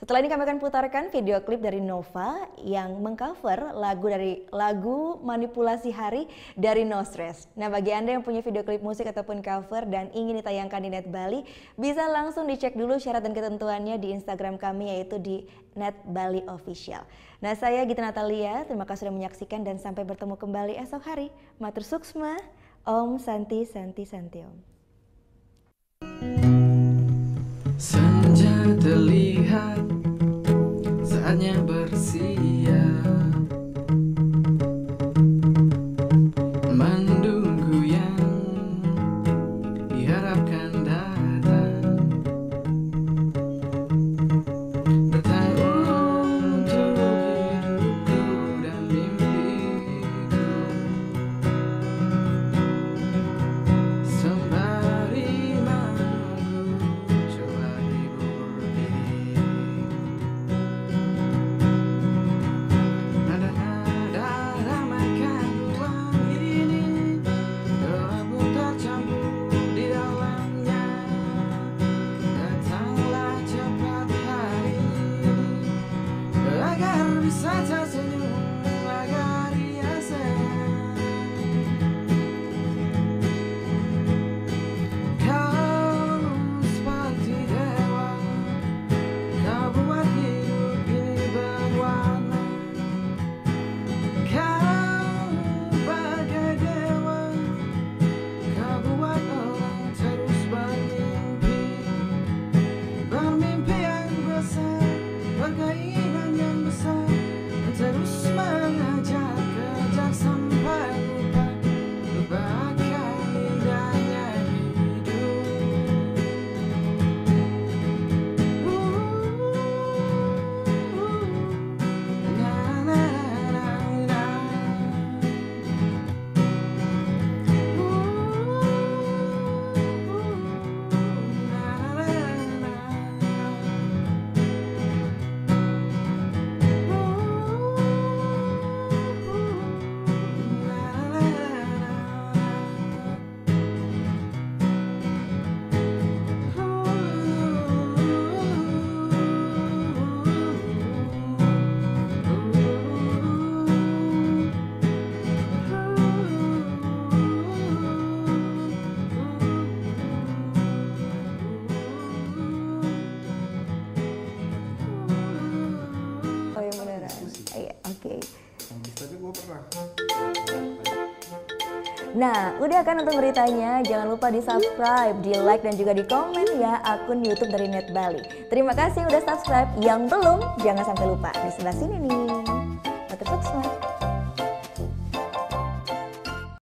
Setelah ini kami akan putarkan video klip dari Nova yang mengcover lagu Manipulasi Hari dari No Stress. Nah, bagi Anda yang punya video klip musik ataupun cover dan ingin ditayangkan di Net Bali, bisa langsung dicek dulu syarat dan ketentuannya di Instagram kami, yaitu di Net Bali Official. Nah, saya Gita Natalia, terima kasih sudah menyaksikan dan sampai bertemu kembali esok hari. Matur suksma, Om Santi Santi Santi Om. Senja terlihat, saatnya bersiap, menunggu yang diharapkan datang untuk hidupku dan mimpiku. Sembari menunggu, coba hibur diri. Nada-nada ramaikan ruang ini, doa pun tercampur di dalamnya. Datanglah cepat hari, agar bisa tersenyum, agar ia sayang. Kau seperti dewa, kau buat hidup ini berwarna. Kau bagai dewa, kau buat orang terus bermimpi, bermimpi yang besar, berkeinginan yang besar, terus mengajak kejar sampai lupa, lupakan indahnya hidup. Na na na na. Oh yang beneran? Iya, oke. Tapi gue pernah. Nah, udah kan untuk beritanya? Jangan lupa di subscribe, di like dan juga di komen ya akun YouTube dari Net Bali. Terima kasih udah subscribe. Yang belum, jangan sampai lupa di sebelah sini nih. Matur suksma.